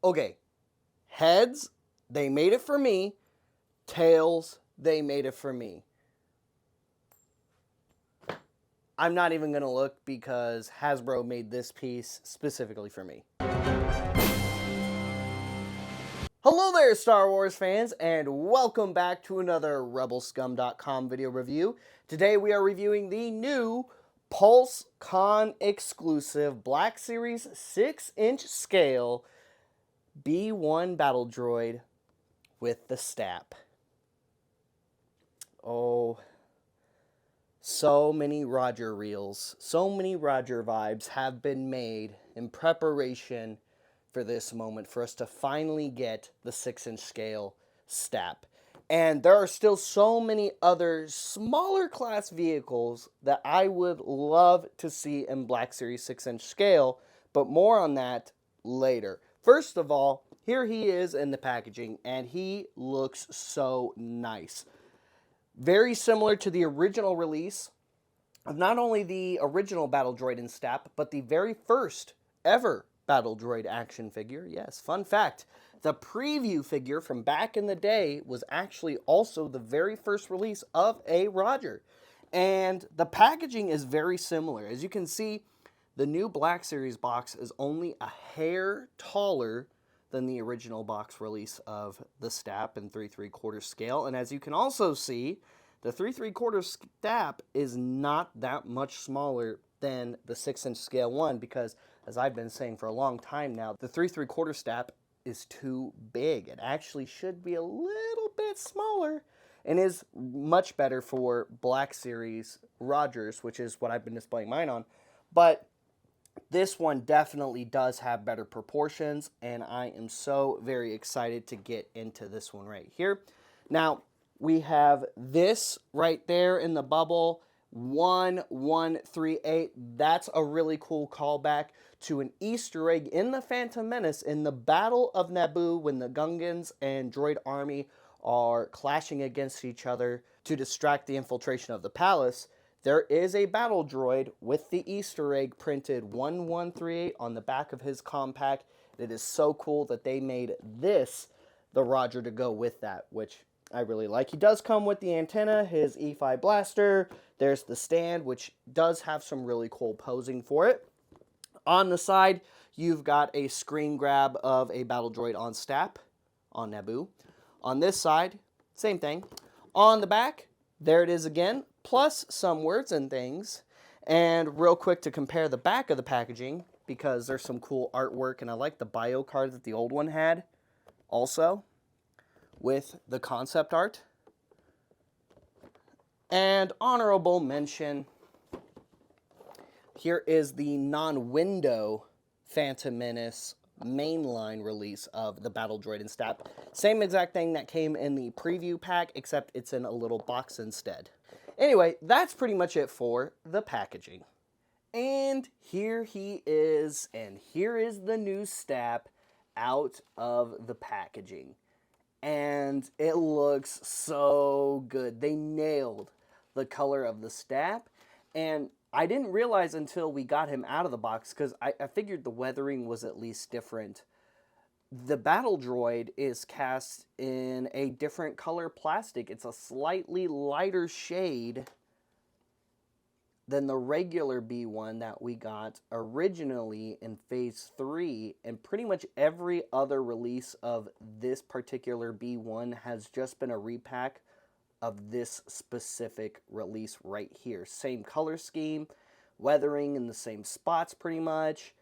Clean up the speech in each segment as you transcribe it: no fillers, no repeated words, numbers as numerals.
Okay, heads, they made it for me. Tails, they made it for me. I'm not even going to look because Hasbro made this piece specifically for me. Hello there, Star Wars fans, and welcome back to another RebelScum.com video review. Today we are reviewing the new PulseCon exclusive Black Series 6-inch scale B1 battle droid with the STAP. Oh, so many Roger reels, so many Roger vibes have been made in preparation for this moment, for us to finally get the 6-inch scale STAP. And there are still so many other smaller class vehicles that I would love to see in Black Series 6-inch scale, but more on that later. First of all, here he is in the packaging, and he looks so nice. Very similar to the original release of not only the original Battle Droid in STAP, but the very first ever Battle Droid action figure. Yes, fun fact, the preview figure from back in the day was actually also the very first release of a Roger. And the packaging is very similar. As you can see, the new Black Series box is only a hair taller than the original box release of the STAP in 3 3/4 scale. And as you can also see, the 3 3/4 STAP is not that much smaller than the 6-inch scale one, because as I've been saying for a long time now, the 3 3/4 STAP is too big. It actually should be a little bit smaller and is much better for Black Series Rogers, which is what I've been displaying mine on. But this one definitely does have better proportions, and I am so very excited to get into this one right here. Now, we have this right there in the bubble, 1138. That's a really cool callback to an Easter egg in the Phantom Menace in the Battle of Naboo, when the Gungans and Droid Army are clashing against each other to distract the infiltration of the palace. There is a battle droid with the Easter egg printed 1138 on the back of his compact. It is so cool that they made this the Roger to go with that, which I really like. He does come with the antenna, his E5 blaster. There's the stand, which does have some really cool posing for it. On the side, you've got a screen grab of a battle droid on STAP, on Naboo. On this side, same thing. On the back, there it is again, plus some words and things. And real quick to compare the back of the packaging, because there's some cool artwork, and I like the bio card that the old one had also, with the concept art. And honorable mention, here is the non-window Phantom Menace mainline release of the Battle Droid in STAP. Same exact thing that came in the preview pack, except it's in a little box instead. Anyway, that's pretty much it for the packaging. And here he is, and here is the new STAP out of the packaging. And it looks so good. They nailed the color of the STAP, and I didn't realize until we got him out of the box, because I figured the weathering was at least different. The Battle Droid is cast in a different color plastic. It's a slightly lighter shade than the regular B1 that we got originally in Phase 3, and pretty much every other release of this particular B1 has just been a repack of this specific release right here. Same color scheme, weathering in the same spots pretty much.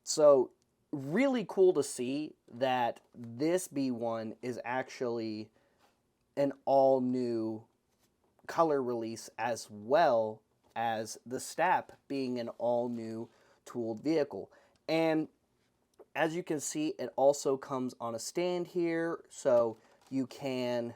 So really cool to see that this B1 is actually an all new color release, as well as the STAP being an all new tooled vehicle. And as you can see, it also comes on a stand here, so you can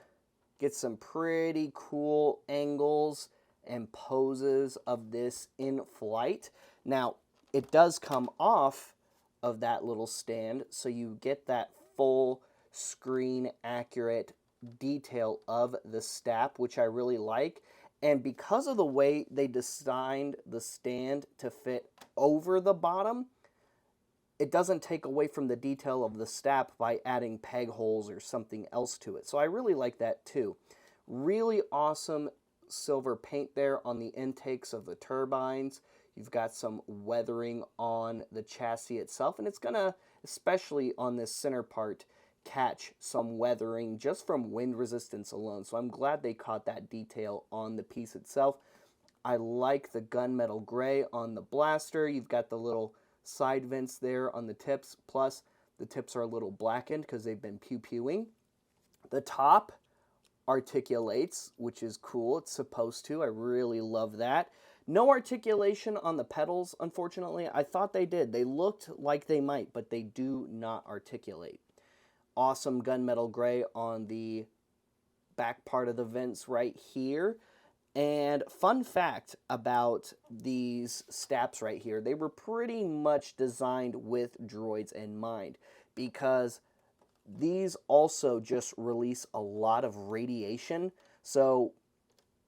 get some pretty cool angles and poses of this in flight. Now, it does come off of that little stand, so you get that full screen accurate detail of the STAP, which I really like. And because of the way they designed the stand to fit over the bottom, it doesn't take away from the detail of the STAP by adding peg holes or something else to it. So I really like that too. Really awesome silver paint there on the intakes of the turbines. You've got some weathering on the chassis itself, and it's going to, especially on this center part, catch some weathering just from wind resistance alone. So I'm glad they caught that detail on the piece itself. I like the gunmetal gray on the blaster. You've got the little side vents there on the tips, plus the tips are a little blackened because they've been pew-pewing. The top articulates, which is cool. It's supposed to. I really love that. No articulation on the pedals, unfortunately. I thought they did. They looked like they might, but they do not articulate. Awesome gunmetal gray on the back part of the vents right here. And fun fact about these STAPs right here, they were pretty much designed with droids in mind, because these also just release a lot of radiation. So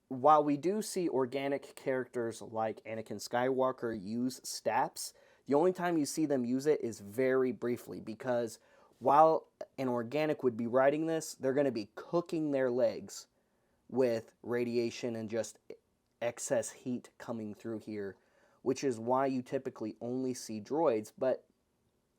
while we do see organic characters like Anakin Skywalker use STAPs, the only time you see them use it is very briefly, because while an organic would be riding this, they're going to be cooking their legs with radiation and just excess heat coming through here, which is why you typically only see droids, but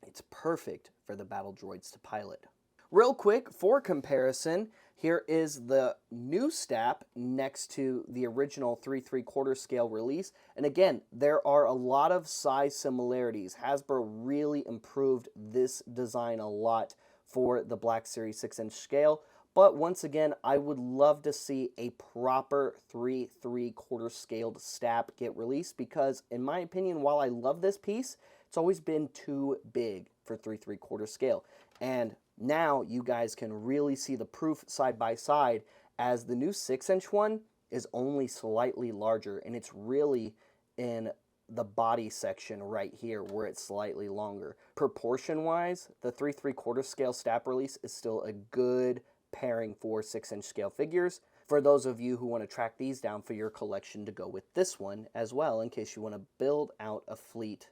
it's perfect for the battle droids to pilot. Real quick, for comparison, here is the new STAP next to the original 3 3/4 scale release. And again, there are a lot of size similarities. Hasbro really improved this design a lot for the Black Series 6-inch scale. But once again, I would love to see a proper 3 3/4 scaled STAP get released, because in my opinion, while I love this piece, it's always been too big for 3 3/4 scale. And now you guys can really see the proof side by side, as the new 6-inch one is only slightly larger, and it's really in the body section right here where it's slightly longer. Proportion wise, the 3 3/4 scale STAP release is still a good pairing for 6-inch scale figures, for those of you who want to track these down for your collection to go with this one as well, in case you want to build out a fleet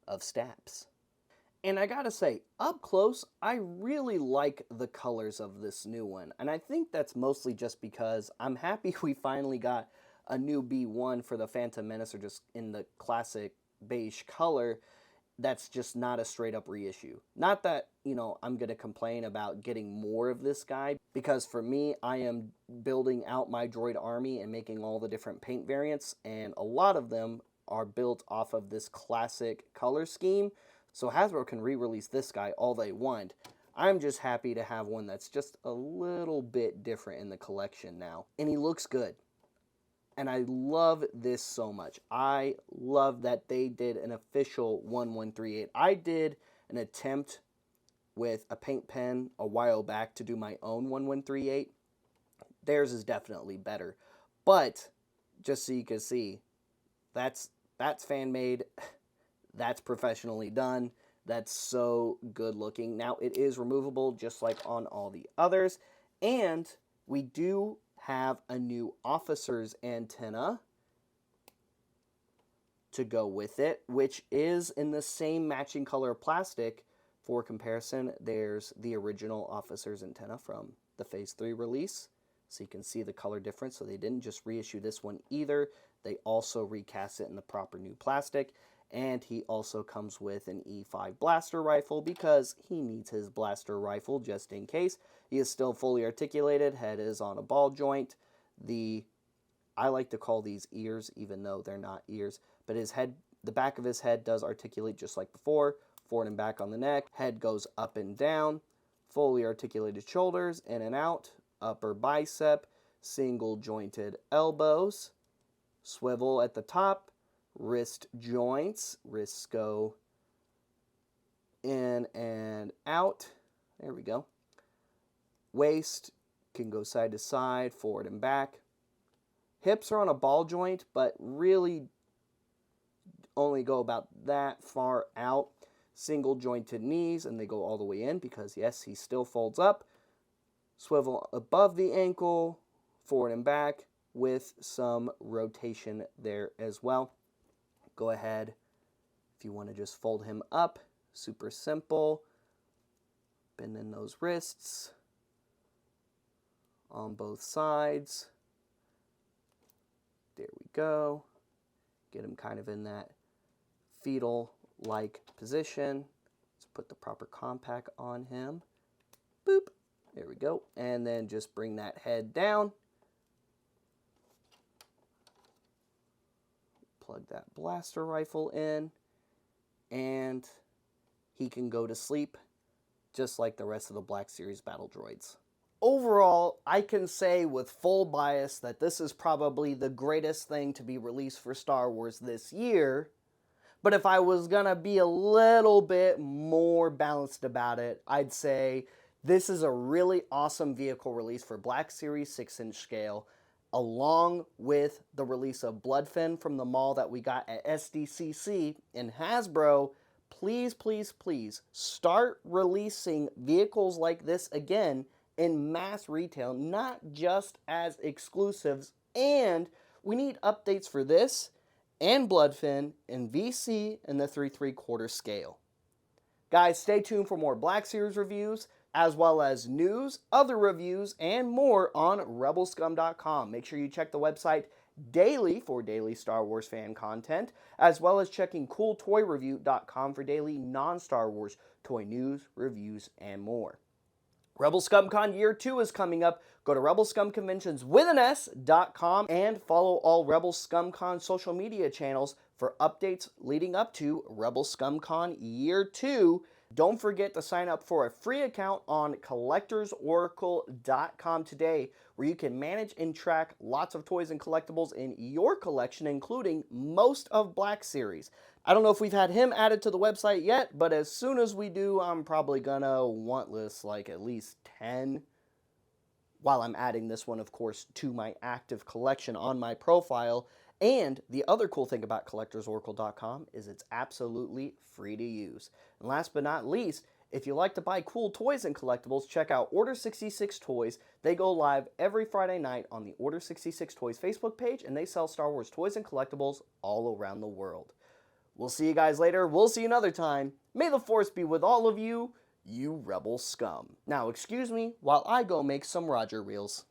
of STAPs. And I gotta say, up close, I really like the colors of this new one, and I think that's mostly just because I'm happy we finally got a new B1 for the Phantom Menace, or just in the classic beige color, that's just not a straight up reissue. Not that, I'm going to complain about getting more of this guy, because for me, I am building out my droid army and making all the different paint variants, and a lot of them are built off of this classic color scheme, so Hasbro can re-release this guy all they want. I'm just happy to have one that's just a little bit different in the collection now, and he looks good. And I love this so much. I love that they did an official 1138. I did an attempt with a paint pen a while back to do my own 1138. Theirs is definitely better. But just so you can see, that's fan made. That's professionally done. That's so good looking. Now it is removable just like on all the others. And we do have a new officer's antenna to go with it, which is in the same matching color plastic. For comparison, there's the original officer's antenna from the Phase 3 release, so you can see the color difference. So they didn't just reissue this one either, they also recast it in the proper new plastic. And he also comes with an E5 blaster rifle, because he needs his blaster rifle just in case. He is still fully articulated, head is on a ball joint. I like to call these ears, even though they're not ears, but his head, the back of his head does articulate just like before, forward and back on the neck, head goes up and down, fully articulated shoulders, in and out, upper bicep, single jointed elbows, swivel at the top, wrist joints, wrists go in and out, there we go. Waist can go side to side, forward and back. Hips are on a ball joint, but really only go about that far out. Single jointed knees, and they go all the way in, because yes, he still folds up. Swivel above the ankle, forward and back, with some rotation there as well. Go ahead, if you want to just fold him up Super simple. Bending those wrists on both sides. There we go. Get him kind of in that fetal-like position. Let's put the proper compact on him. Boop. There we go. And then just bring that head down. Plug that blaster rifle in. And he can go to sleep just like the rest of the Black Series battle droids. Overall, I can say with full bias that this is probably the greatest thing to be released for Star Wars this year. But if I was gonna be a little bit more balanced about it, I'd say this is a really awesome vehicle release for Black Series 6-inch scale, along with the release of Bloodfin from the mall that we got at SDCC. And Hasbro, please, please, please start releasing vehicles like this again in mass retail, not just as exclusives. And we need updates for this and Bloodfin and VC and the 3 3/4 scale. Guys, stay tuned for more Black Series reviews, as well as news, other reviews, and more on rebelscum.com. Make sure you check the website daily for daily Star Wars fan content, as well as checking cooltoyreview.com for daily non-Star Wars toy news, reviews, and more. Rebel ScumCon Year 2 is coming up. Go to rebelscumconventionswithans.com and follow all Rebel ScumCon social media channels for updates leading up to Rebel ScumCon Year 2. Don't forget to sign up for a free account on collectorsoracle.com today, where you can manage and track lots of toys and collectibles in your collection, including most of Black Series. I don't know if we've had him added to the website yet, but as soon as we do, I'm probably gonna want list like at least 10, while I'm adding this one, of course, to my active collection on my profile. And the other cool thing about collectorsoracle.com is it's absolutely free to use. And last but not least, if you like to buy cool toys and collectibles, check out Order 66 Toys. They go live every Friday night on the Order 66 Toys Facebook page, and they sell Star Wars toys and collectibles all around the world. We'll see you guys later. We'll see you another time. May the Force be with all of you, you Rebel Scum. Now, excuse me while I go make some Roger reels.